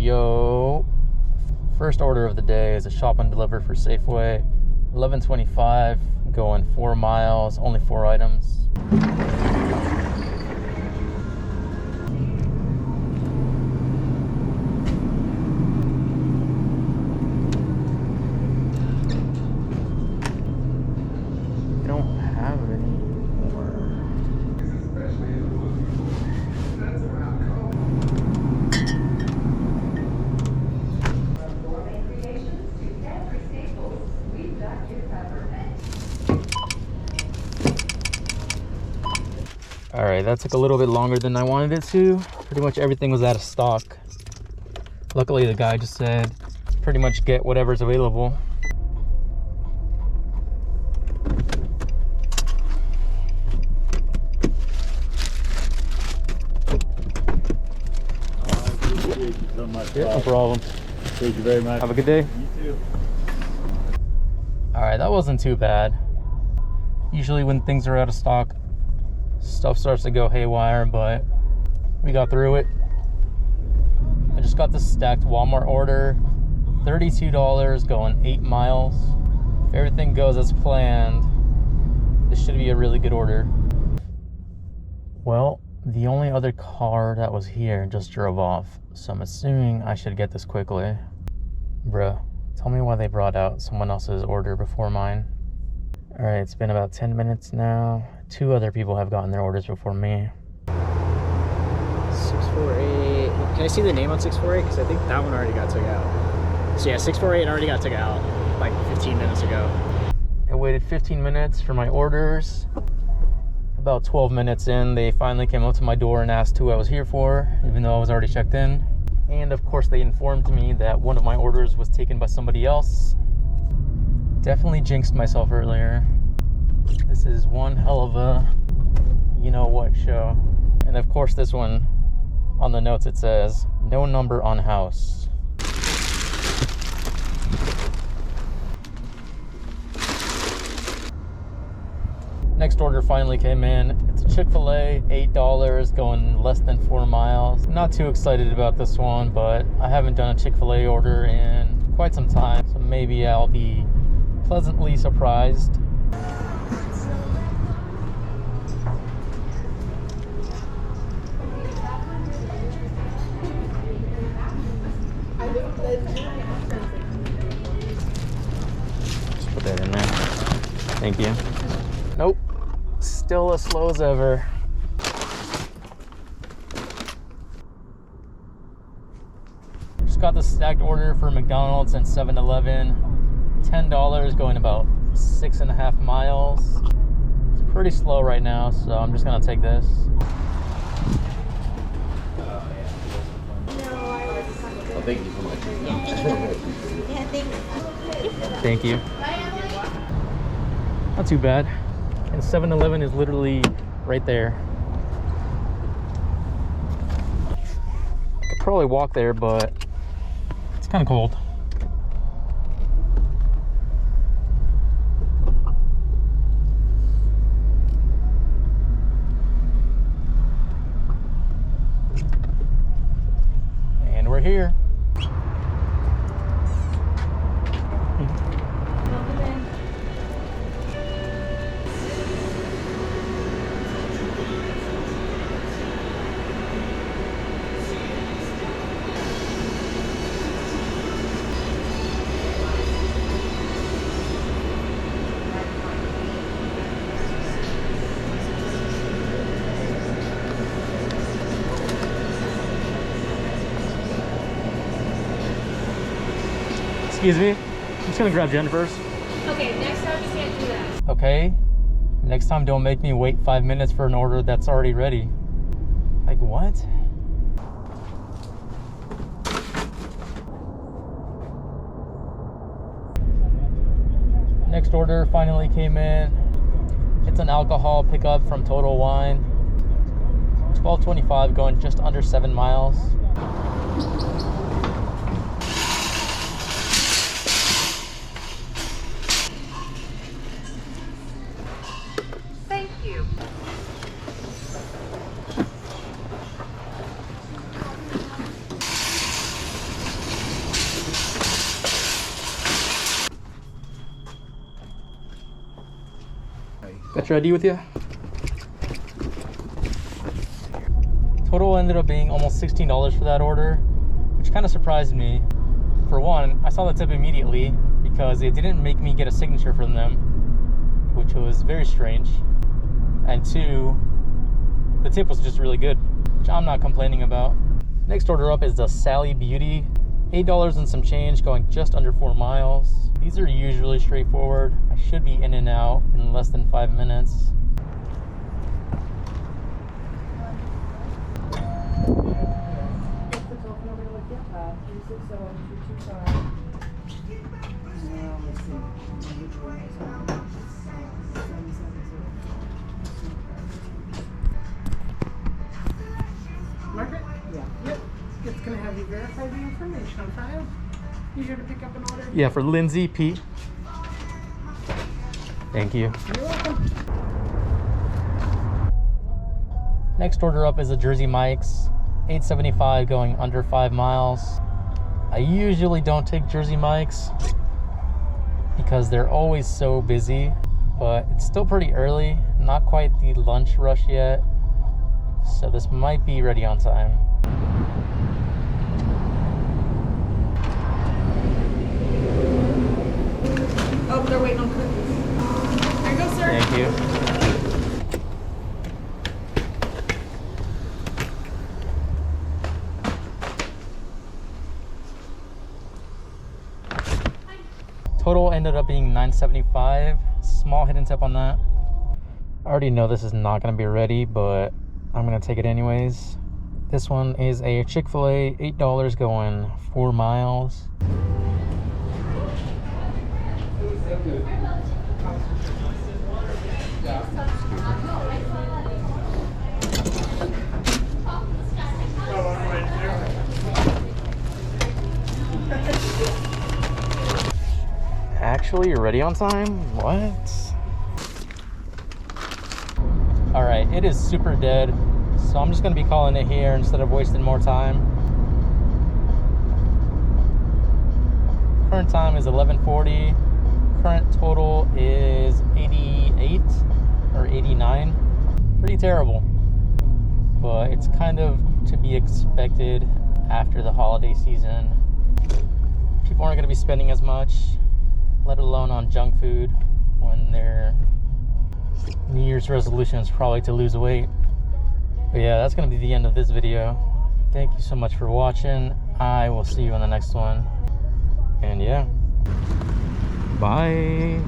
Yo, first order of the day is a shop and deliver for Safeway. 11:25, going 4 miles, only 4 items. They don't have it anymore. All right, that took a little bit longer than I wanted it to. Pretty much everything was out of stock. Luckily, the guy just said, pretty much get whatever's available. I appreciate you so much. Yeah, no problem. Thank you very much. Have a good day. You too. All right, that wasn't too bad. Usually when things are out of stock, stuff starts to go haywire, but we got through it. I just got this stacked Walmart order, $32, going 8 miles. If everything goes as planned, this should be a really good order. Well, the only other car that was here just drove off, so I'm assuming I should get this quickly. Bruh, tell me why they brought out someone else's order before mine. All right, it's been about 10 minutes now. 2 other people have gotten their orders before me. 648. Can I see the name on 648? Because I think that one already got took out. So yeah, 648 already got took out like 15 minutes ago. I waited 15 minutes for my orders. About 12 minutes in, they finally came up to my door and asked who I was here for, even though I was already checked in. And of course, they informed me that one of my orders was taken by somebody else. Definitely jinxed myself earlier. This is one hell of a you-know-what show. And of course, this one, on the notes, it says, no number on house. Next order finally came in. It's a Chick-fil-A, $8, going less than 4 miles. Not too excited about this one, but I haven't done a Chick-fil-A order in quite some time, so maybe I'll be pleasantly surprised. Just put that in there. Thank you. Nope. Still as slow as ever. Just got the stacked order for McDonald's and 7-Eleven. $10, going about 6.5 miles. It's pretty slow right now, so I'm just gonna take this. Well, thank you so much. Thank you. Not too bad. And 7-Eleven is literally right there. I could probably walk there, but it's kind of cold. And we're here. Excuse me, I'm just gonna grab Jennifer's. Okay, next time you can't do that. Okay, next time don't make me wait 5 minutes for an order that's already ready. Like what? Next order finally came in. It's an alcohol pickup from Total Wine. $12.25, going just under 7 miles. Thank you. Got your ID with you? Total ended up being almost $16 for that order, which kind of surprised me. For one, I saw the tip immediately because it didn't make me get a signature from them, which was very strange. And two, the tip was just really good, which I'm not complaining about. Next order up is the Sally Beauty. $8 and some change, going just under 4 miles. These are usually straightforward. I should be in and out in less than 5 minutes. Margaret? Yeah. Yep. It's going to have you verify the information on file. You here to pick up an order? Yeah, for Lindsay P. Thank you. You're welcome. Next order up is a Jersey Mike's. $8.75 going under 5 miles. I usually don't take Jersey Mike's because they're always so busy, but it's still pretty early. Not quite the lunch rush yet. So this might be ready on time. Oh, they're waiting on cookies. There you go, sir. Thank you. Total ended up being $9.75. Small hidden tip on that. I already know this is not going to be ready, but I'm going to take it anyways. This one is a Chick-fil-A, $8 going 4 miles. Actually, you're ready on time? What? All right, it is super dead, so I'm just gonna be calling it here instead of wasting more time. Current time is 11:40. Current total is 88 or 89. Pretty terrible, but it's kind of to be expected after the holiday season. People aren't gonna be spending as much, let alone on junk food, when their New Year's resolution is probably to lose weight. But yeah, that's gonna be the end of this video. Thank you so much for watching. I will see you on the next one. And yeah, bye.